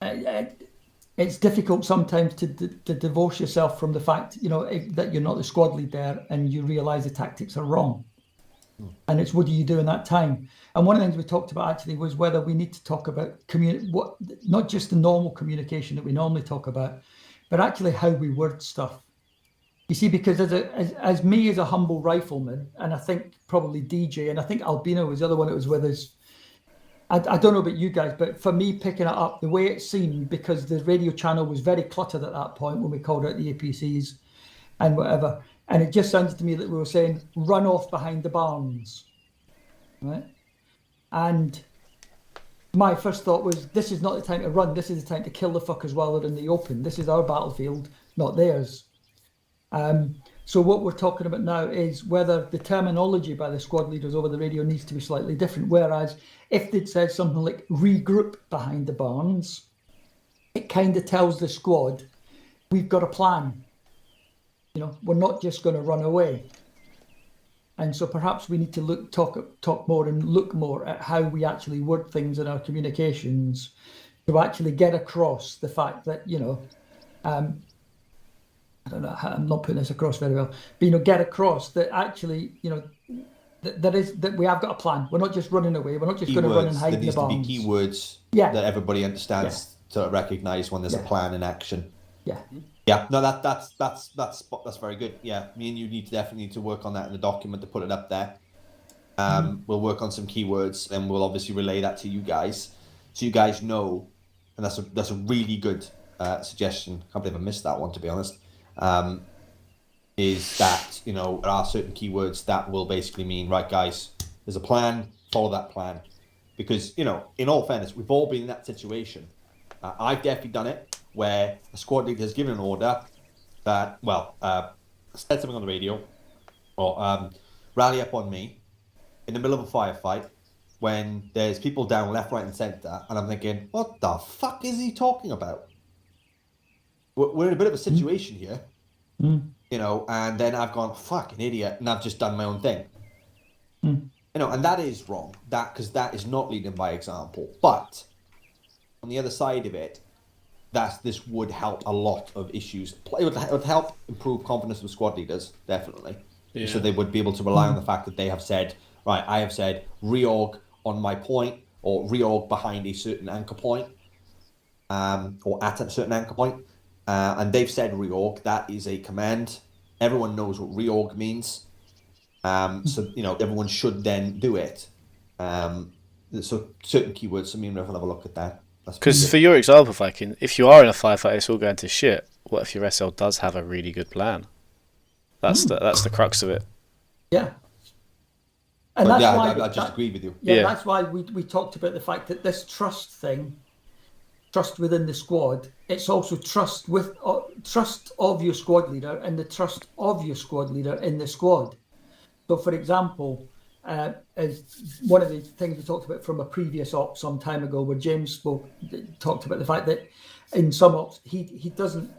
it's difficult sometimes to divorce yourself from the fact that you're not the squad leader and you realise the tactics are wrong. And it's what do you do in that time? And one of the things we talked about actually was whether we need to talk about not just the normal communication that we normally talk about, but actually how we word stuff. You see, because as me as a humble rifleman, and I think probably DJ, and I think Albino was the other one that was with us. I don't know about you guys, but for me picking it up, the way it seemed, because the radio channel was very cluttered at that point when we called out the APCs and whatever, and it just sounded to me that we were saying, run off behind the barns, right? And my first thought was, this is not the time to run. This is the time to kill the fuckers while they're in the open. This is our battlefield, not theirs. So what we're talking about now is whether the terminology by the squad leaders over the radio needs to be slightly different. Whereas if they'd said something like regroup behind the barns, it kind of tells the squad, we've got a plan. We're not just going to run away. And so perhaps we need to talk more and look more at how we actually word things in our communications to actually get across the fact that, I don't know, I'm not putting this across very well, but, get across that actually, that we have got a plan. We're not just running away. We're not just going to run and hide in the barns. There needs to be keywords that everybody understands to recognise when there's a plan in action. Yeah. Yeah, no, that's very good. Yeah, me and you definitely need to work on that in the document to put it up there. We'll work on some keywords, and we'll obviously relay that to you guys, so you guys know. And that's a really good suggestion. I can't believe I missed that one, to be honest. Is that there are certain keywords that will basically mean, right, guys, there's a plan, follow that plan, because in all fairness, we've all been in that situation. I've definitely done it. where a squad leader has given an order that, said something on the radio, or rally up on me in the middle of a firefight when there's people down left, right, and centre, and I'm thinking, what the fuck is he talking about? We're in a bit of a situation here, you know, and then I've gone, fucking idiot, and I've just done my own thing. You know, and that is wrong, because that is not leading by example. But on the other side of it, this would help a lot of issues. It would help improve confidence of squad leaders, definitely. Yeah. So they would be able to rely on the fact that they have said, right, I have said reorg on my point, or reorg behind a certain anchor point, or at a certain anchor point. And they've said reorg. That is a command. Everyone knows what reorg means. So, you know, everyone should then do it. So certain keywords, I mean, we'll have a look at that. Because for your example, Viking, if you are in a firefight, it's all going to shit. What if your SL does have a really good plan? That's the crux of it. Yeah. And that's why I just agree with you. Yeah, that's why we talked about the fact that this trust thing, trust within the squad, it's also trust of your squad leader and the trust of your squad leader in the squad. So, for example, as one of the things we talked about from a previous op some time ago, where James talked about the fact that in some ops he doesn't,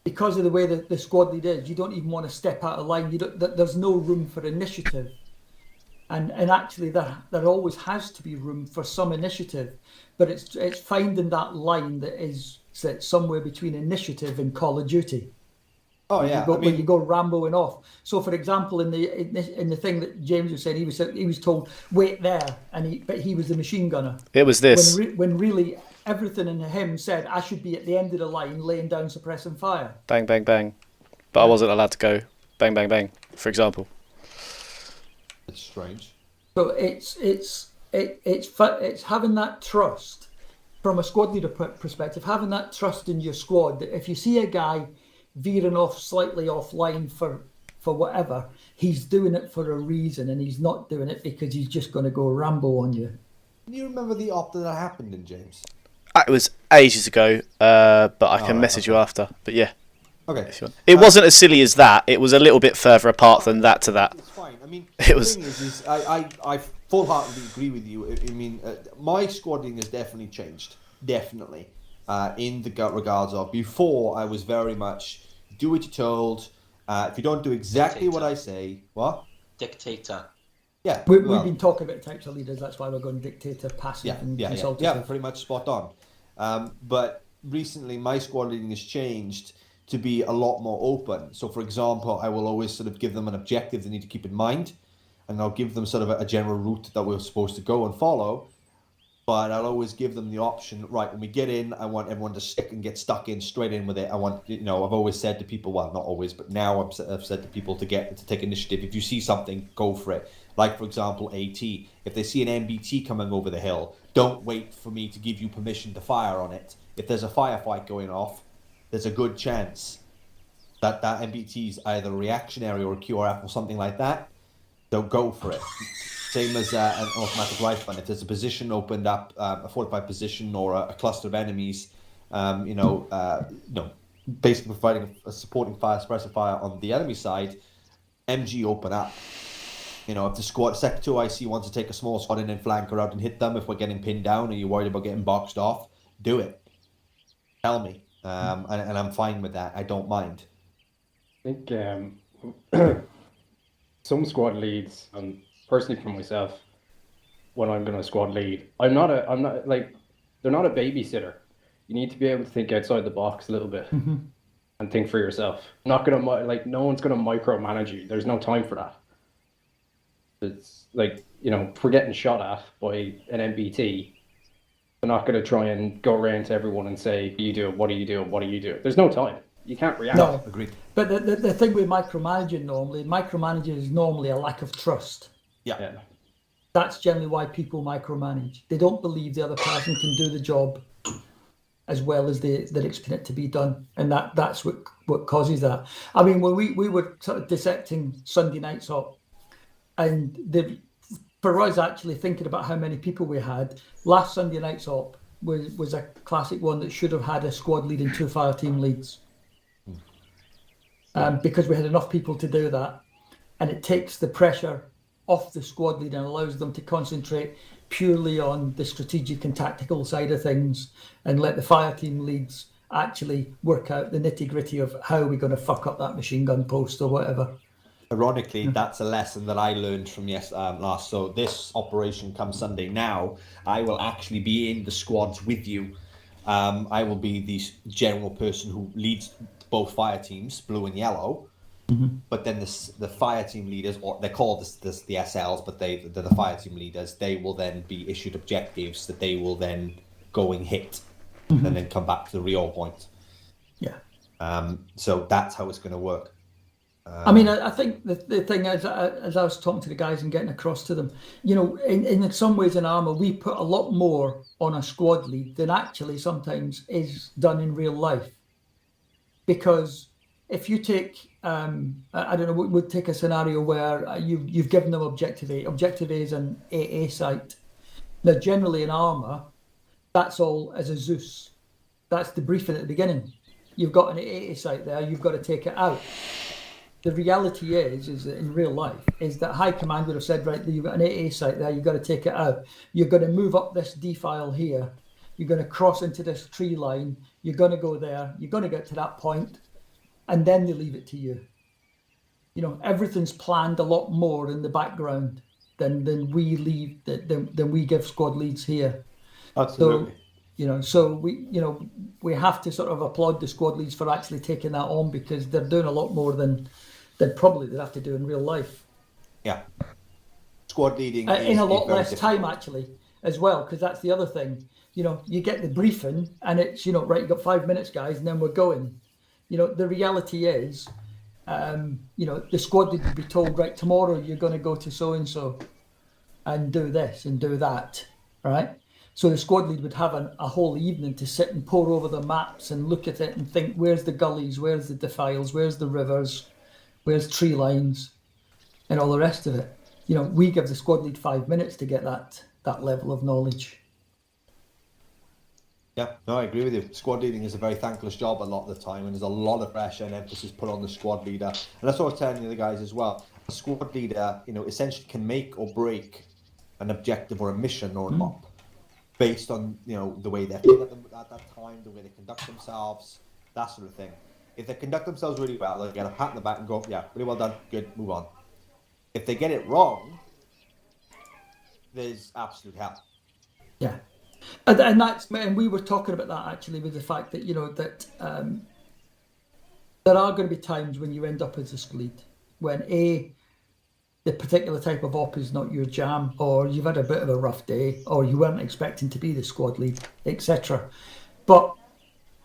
because of the way that the squad lead is, you don't even want to step out of line. There's no room for initiative, and actually there always has to be room for some initiative, but it's finding that line that is set somewhere between initiative and Call of Duty. Oh yeah, when you go Ramboing off. So, for example, in the thing that James was saying, he was told wait there, but he was the machine gunner. It was this when really everything in him said I should be at the end of the line, laying down, suppressing fire. Bang, bang, bang, but I wasn't allowed to go bang, bang, bang. For example, it's strange. So it's having that trust from a squad leader perspective, having that trust in your squad that if you see a guy veering off slightly offline for whatever, he's doing it for a reason, and he's not doing it because he's just going to go Rambo on you. Can you remember the op that happened in, James? It was ages ago, but I can message you after. But yeah, okay. If you want. It wasn't as silly as that. It was a little bit further apart than that to that. It's fine. I mean, it was. The thing is I full-heartedly agree with you. I mean, my squadding has definitely changed. Definitely. In the regards of before, I was very much do what you're told. If you don't do exactly what I say, what? Dictator. Yeah, we've been talking about types of leaders. That's why we're going dictator, passive, and consultative. Yeah, pretty much spot on. But recently, my squad leading has changed to be a lot more open. So, for example, I will always sort of give them an objective they need to keep in mind, and I'll give them sort of a general route that we're supposed to go and follow. But I'll always give them the option, right, when we get in, I want everyone to stick and get stuck in, straight in with it. I want, I've always said to people, well, not always, but now I've said to people to take initiative. If you see something, go for it. Like, for example, AT. If they see an MBT coming over the hill, don't wait for me to give you permission to fire on it. If there's a firefight going off, there's a good chance that MBT is either reactionary or a QRF or something like that. Don't go for it. Same as an automatic rifle. If there's a position opened up, a fortified position or a cluster of enemies, basically providing a supporting fire, suppressive fire on the enemy side, MG open up. If the squad, Sector 2 IC wants to take a small squad in and flank her out and hit them, if we're getting pinned down or you're worried about getting boxed off, do it. Tell me. And I'm fine with that. I don't mind. I think some squad leads, personally for myself, when I'm going to squad lead, I'm not like, they're not a babysitter. You need to be able to think outside the box a little bit and think for yourself. Not going to, no one's going to micromanage you. There's no time for that. It's like, if we're getting shot at by an MBT, they're not going to try and go around to everyone and say, what do you do? There's no time. You can't react. No, agreed. But the thing with micromanaging is normally a lack of trust. Yeah. That's generally why people micromanage. They don't believe the other person can do the job as well as they're expecting it to be done, and that's what causes that. I mean, when we were sort of dissecting Sunday nights up, and for us actually thinking about how many people we had last Sunday night's op, was a classic one that should have had a squad lead and 2 fire team leads. Because we had enough people to do that, and it takes the pressure off the squad lead and allows them to concentrate purely on the strategic and tactical side of things, and let the fire team leads actually work out the nitty-gritty of how we're going to fuck up that machine gun post or whatever. Ironically, that's a lesson that I learned from last. So this operation comes Sunday. Now I will actually be in the squads with you. I will be the general person who leads both fire teams, blue and yellow. But then the fire team leaders, or they're called the SLs, but they're the fire team leaders. They will then be issued objectives that they will then go and hit, and then come back to the real point. Yeah. So that's how it's going to work. I mean, I think the thing is, as I was talking to the guys and getting across to them, you know, in some ways in Arma, we put a lot more on a squad lead than actually sometimes is done in real life. Because if you take, I don't know, we'll take a scenario where you've given them Objective A. Objective A is an AA site. Now, generally in Arma, that's all as a Zeus. That's the briefing at the beginning. You've got an AA site there, you've got to take it out. The reality is that in real life, is that High Command would have said, right, you've got an AA site there, you've got to take it out. You're going to move up this defile here. You're going to cross into this tree line. You're going to go there. You're going to get to that point, and then they leave it to you. You know, everything's planned a lot more in the background than we leave, than we give squad leads here. Absolutely. So we have to sort of applaud the squad leads for actually taking that on, because they're doing a lot more than probably they'd have to do in real life. Yeah. Squad leading in a lot less difficult time actually as well, because that's the other thing. You know, you get the briefing and it's, you know, right, you've got 5 minutes, guys, and then we're going. You know, the reality is, the squad lead would be told, right, tomorrow you're going to go to so-and-so and do this and do that, right? So the squad lead would have a whole evening to sit and pore over the maps and look at it and think, where's the gullies, where's the defiles, where's the rivers, where's tree lines, and all the rest of it. You know, we give the squad lead 5 minutes to get that level of knowledge. Yeah, no, I agree with you. Squad leading is a very thankless job a lot of the time, and there's a lot of pressure and emphasis put on the squad leader. And that's what I was telling the other guys as well. A squad leader, you know, essentially can make or break an objective or a mission or an op based on, you know, the way they're feeling at that time, the way they conduct themselves, that sort of thing. If they conduct themselves really well, they'll get a pat on the back and go, yeah, really well done, good, move on. If they get it wrong, there's absolute hell. Yeah. And we were talking about that actually, with the fact that, you know, that there are going to be times when you end up as a squad lead, when the particular type of op is not your jam, or you've had a bit of a rough day, or you weren't expecting to be the squad lead, etc. But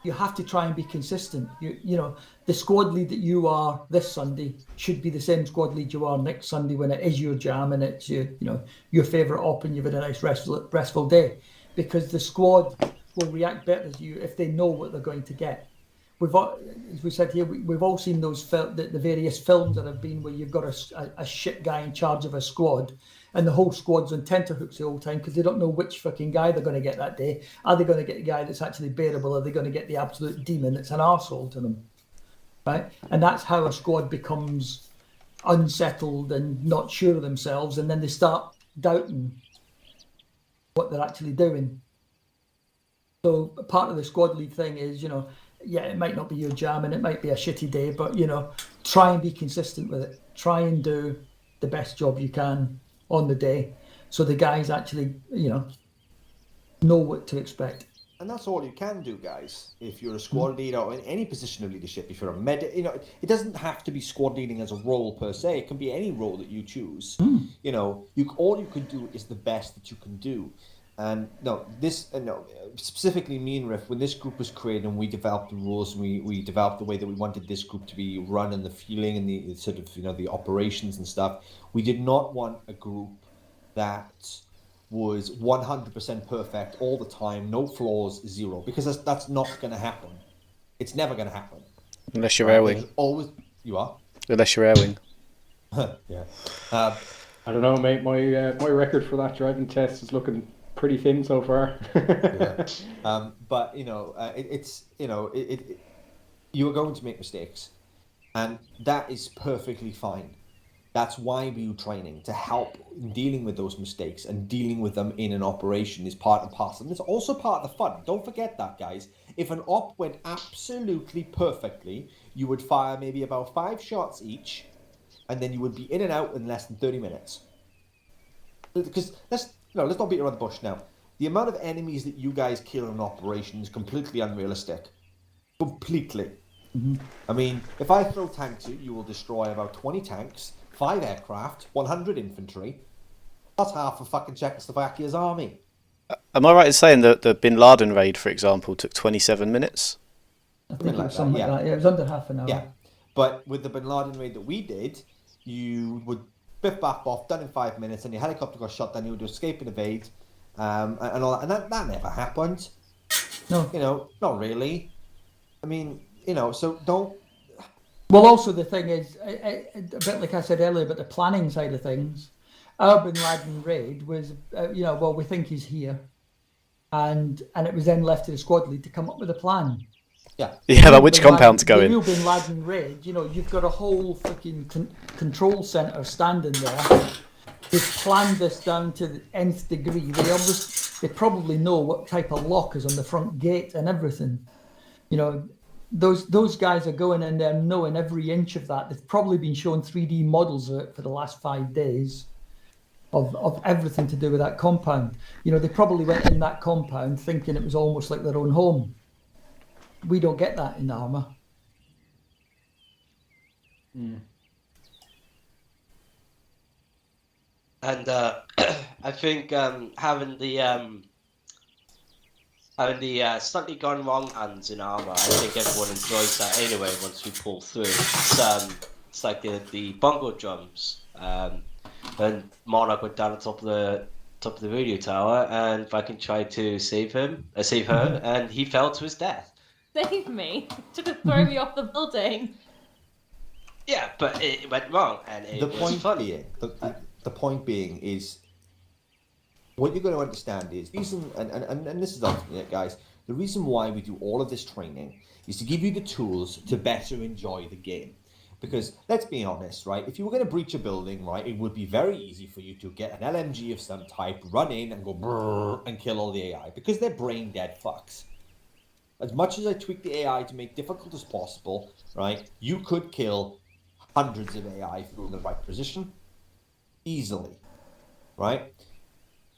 you have to try and be consistent. You know, the squad lead that you are this Sunday should be the same squad lead you are next Sunday when it is your jam and it's your favourite op and you've had a nice restful day, because the squad will react better to you if they know what they're going to get. As we said here, we've all seen those the various films that have been where you've got a shit guy in charge of a squad, and the whole squad's on tenterhooks the whole time because they don't know which fucking guy they're going to get that day. Are they going to get the guy that's actually bearable? Or are they going to get the absolute demon that's an arsehole to them? Right? And that's how a squad becomes unsettled and not sure of themselves, and then they start doubting what they're actually doing. So part of the squad lead thing is, you know, yeah, it might not be your jam and it might be a shitty day, but, you know, try and be consistent with it. Try and do the best job you can on the day so the guys actually, you know what to expect. And that's all you can do, guys. If you're a squad leader or in any position of leadership, if you're a medic, you know, it doesn't have to be squad leading as a role per se. It can be any role that you choose. You know, all you can do is the best that you can do. And specifically me and Riff, when this group was created and we developed the rules and we developed the way that we wanted this group to be run and the feeling and the sort of, you know, the operations and stuff, we did not want a group that was 100% perfect all the time, no flaws, zero, because that's not going to happen. It's never going to happen. Unless you're airwing. Always, you are? Unless you're airwing. Yeah. I don't know, mate. My record for that driving test is looking pretty thin so far. But you are going to make mistakes, and that is perfectly fine. That's why we do training, to help in dealing with those mistakes, and dealing with them in an operation is part and parcel. And it's also part of the fun. Don't forget that, guys. If an op went absolutely perfectly, you would fire maybe about 5 shots each, and then you would be in and out in less than 30 minutes. Because let's not beat around the bush now. The amount of enemies that you guys kill in an operation is completely unrealistic. Completely. Mm-hmm. I mean, if I throw tanks at you, you will destroy about 20 tanks, 5 aircraft, 100 infantry. That's half of fucking Czechoslovakia's army. Am I right in saying that the Bin Laden raid, for example, took 27 minutes? I think it was something like that. Yeah, it was under half an hour. Yeah, but with the Bin Laden raid that we did, you would biff back off, done in 5 minutes, and your helicopter got shot down. You would escape and evade, and all that. And that never happened. No, not really. I mean, so don't. Well, also the thing is, a bit like I said earlier about the planning side of things, our Bin Laden raid was, we think he's here, and it was then left to the squad lead to come up with a plan. Yeah, but which compound to go in? The real Bin Laden raid, you've got a whole fucking control centre standing there. They've planned this down to the nth degree. They probably know what type of lock is on the front gate and everything. Those guys are going in there knowing every inch of that. They've probably been shown 3D models of it for the last 5 days of everything to do with that compound. They probably went in that compound thinking it was almost like their own home. We don't get that in Arma. Mm. And I think having the slightly gone wrong hands in Arma, I think everyone enjoys that anyway once we pull through. It's like the bongo drums. And Monarch went down on top of the radio tower, and Viking tried to save her, and he fell to his death. Save me! To throw me off the building. Yeah, but it went wrong, and it was funny. The point being is, what you're going to understand is, and this is ultimately it, guys, the reason why we do all of this training is to give you the tools to better enjoy the game. Because, let's be honest, right, if you were going to breach a building, right, it would be very easy for you to get an LMG of some type, run in and go brrr and kill all the AI, because they're brain dead fucks. As much as I tweak the AI to make difficult as possible, right, you could kill hundreds of AI if you're in the right position. Easily. Right?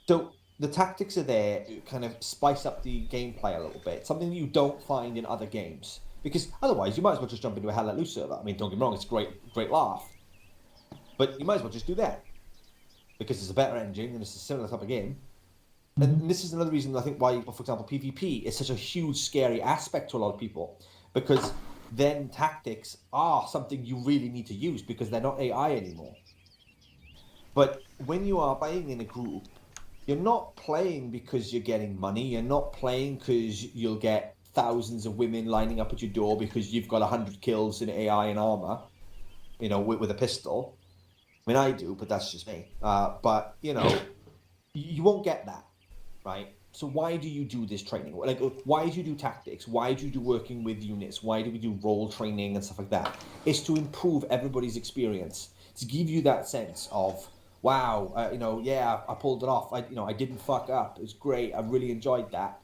So the tactics are there to kind of spice up the gameplay a little bit. Something that you don't find in other games. Because otherwise you might as well just jump into a Hell Let Loose server. I mean, don't get me wrong, it's a great laugh. But you might as well just do that. Because it's a better engine and it's a similar type of game. And this is another reason I think why, for example, PvP is such a huge, scary aspect to a lot of people. Because then tactics are something you really need to use because they're not AI anymore. But when you are playing in a group, you're not playing because you're getting money. You're not playing because you'll get thousands of women lining up at your door because you've got 100 kills in AI and Arma, with a pistol. I mean, I do, but that's just me. But, you won't get that. Right? So why do you do this training? Like, why do you do tactics? Why do you do working with units? Why do we do role training and stuff like that? It's to improve everybody's experience. To give you that sense of, wow, I pulled it off. I didn't fuck up. It's great. I really enjoyed that.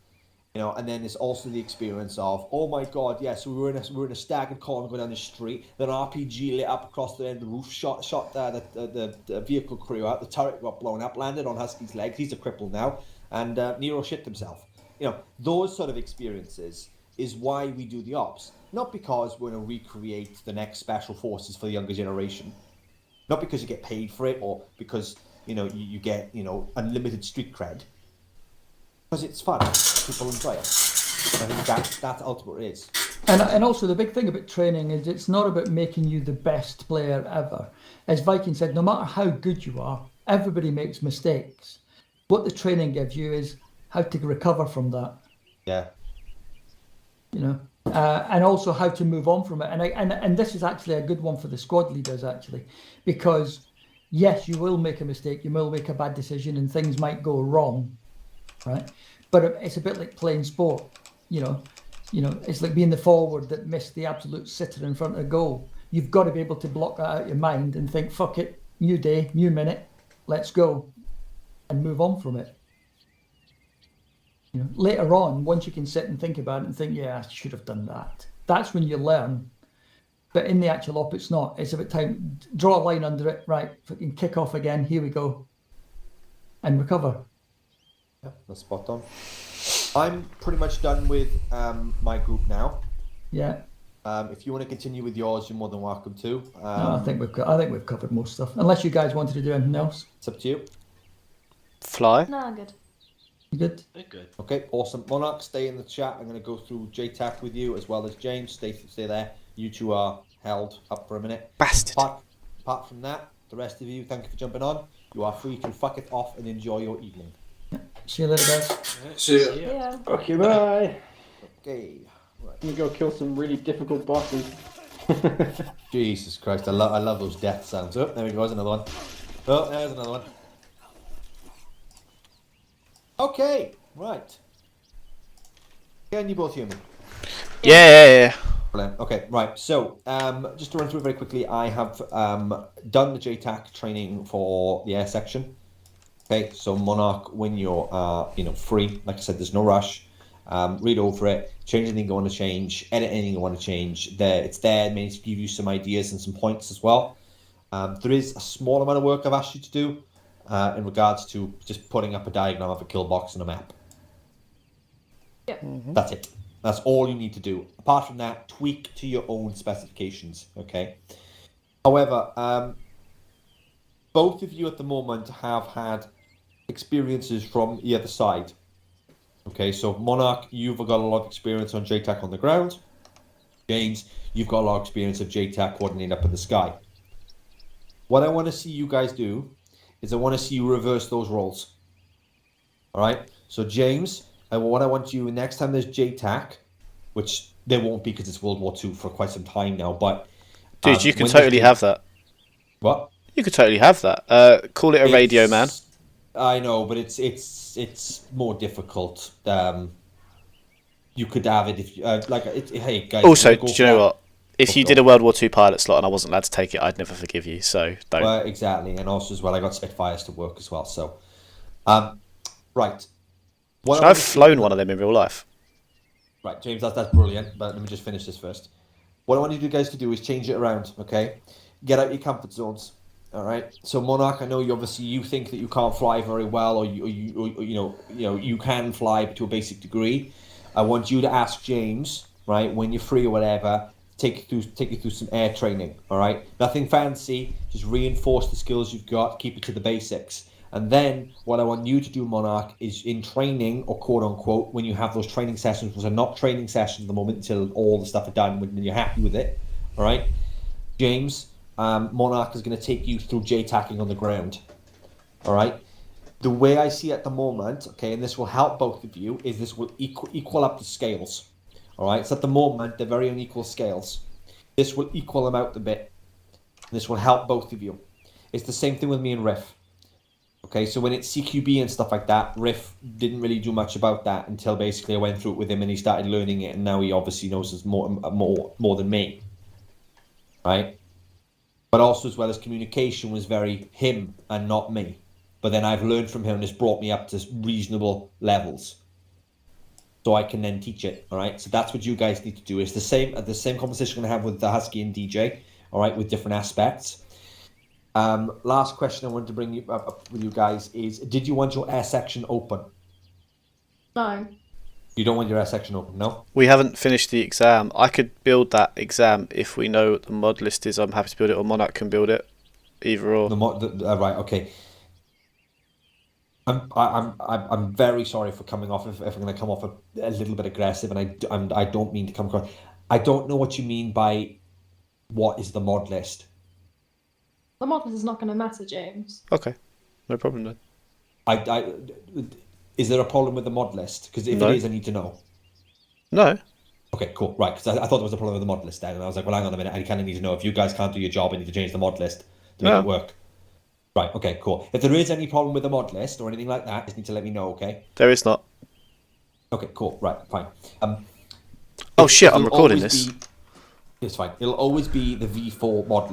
And then it's also the experience of, oh my god, so we were in a staggered column going down the street. Then an RPG lit up across the end of the roof, shot the vehicle crew out. The turret got blown up, landed on Husky's leg. He's a cripple now. And Nero shit himself. Those sort of experiences is why we do the ops. Not because we're going to recreate the next special forces for the younger generation. Not because you get paid for it or because, you get, unlimited street cred. Because it's fun. People enjoy it. I think that's ultimately what it is. And also the big thing about training is it's not about making you the best player ever. As Viking said, no matter how good you are, everybody makes mistakes. What the training gives you is how to recover from that. Yeah. And also how to move on from it. And this is actually a good one for the squad leaders, actually, because yes, you will make a mistake, you will make a bad decision, and things might go wrong. right? But it's a bit like playing sport, you know. It's like being the forward that missed the absolute sitter in front of goal. You've got to be able to block that out of your mind and think, fuck it, new day, new minute, let's go, and move on from it. Later on, once you can sit and think about it and think, yeah, I should have done that. That's when you learn. But in the actual op, it's not. It's about time. Draw a line under it. Right, fucking kick off again. Here we go. And recover. Yeah, that's spot on. I'm pretty much done with my group now. Yeah. If you want to continue with yours, you're more than welcome to. No, I think we've covered most stuff. Unless you guys wanted to do anything else. It's up to you. Fly. No, I'm good. You good? We're good. Okay, awesome. Monarch, stay in the chat. I'm going to go through JTAC with you as well as James. Stay there. You two are held up for a minute. Bastard. Apart from that, the rest of you, thank you for jumping on. You are free to fuck it off and enjoy your evening. See you later, guys. See ya. Yeah. Okay, bye. Okay. Right. Let me go kill some really difficult bosses. Jesus Christ, I love those death sounds. Oh, there we go, there's another one. Oh, there's another one. Okay, right. Can you both hear me? Yeah. Brilliant. Okay, right. So, just to run through it very quickly, I have done the JTAC training for the air section. Okay, so Monarch, when you're free, like I said, there's no rush. Read over it, change anything you want to change, edit anything you want to change. It's there, maybe to give you some ideas and some points as well. There is a small amount of work I've asked you to do in regards to just putting up a diagram of a kill box and a map. Yep. That's it. That's all you need to do. Apart from that, tweak to your own specifications, okay? However, both of you at the moment have had experiences from the other side. Okay, so Monarch, you've got a lot of experience on JTAC on the ground. James, you've got a lot of experience of JTAC coordinating up in the sky. What I want to see you guys do is I want to see you reverse those roles. All right? So James, what I want you, next time there's JTAC, which there won't be because it's World War II for quite some time now, but... Dude, you can totally have that. What? You could totally have that. Call it a radio man. I know, but it's more difficult. You could have it if you hey guys. Also, do you know what? If you did a World War II pilot slot and I wasn't allowed to take it, I'd never forgive you. So don't. Well, exactly, and also as well, I got Spitfires to work as well. So, right. I've flown one of them in real life. Right, James, that's brilliant. But let me just finish this first. What I want you guys to do is change it around. Okay, get out your comfort zones. All right. So Monarch, I know you think that you can't fly very well, or you can fly to a basic degree. I want you to ask James, right, when you're free or whatever, take you through some air training. All right. Nothing fancy. Just reinforce the skills you've got. Keep it to the basics. And then what I want you to do, Monarch, is in training, or quote unquote, when you have those training sessions, which are not training sessions at the moment until all the stuff are done, when you're happy with it. All right, James. Monarch is going to take you through JTACing on the ground. All right. The way I see it at the moment, okay, and this will help both of you, is this will equal up the scales. All right. So at the moment, they're very unequal scales. This will equal them out a bit. This will help both of you. It's the same thing with me and Riff. Okay. So when it's CQB and stuff like that, Riff didn't really do much about that until basically I went through it with him and he started learning it, and now he obviously knows more than me. Right. But also, as well as communication was very him and not me. But then I've learned from him and it's brought me up to reasonable levels. So I can then teach it, all right? So that's what you guys need to do. It's the same conversation I'm going to have with the Husky and DJ, all right, with different aspects. Last question I wanted to bring up with you guys is, did you want your air section open? No. You don't want your air section open, no? We haven't finished the exam. I could build that exam if we know what the mod list is. I'm happy to build it, or Monarch can build it. Either or. Right, okay. I'm very sorry for coming off if I'm going to come off a little bit aggressive, and I don't mean to come across. I don't know what you mean by what is the mod list. The mod list is not going to matter, James. Okay, no problem then. Is there a problem with the mod list? Because if No. it is, I need to know. No. Okay, cool. Right, because I thought there was a problem with the mod list then, and I was like, well, hang on a minute. I kind of need to know if you guys can't do your job. I need to change the mod list to make it work. Right, okay, cool. If there is any problem with the mod list or anything like that, just need to let me know, okay? There is not. Okay, cool, right, fine. Oh shit, I'm it'll recording always this. It's fine. It'll always be the V4 mod list.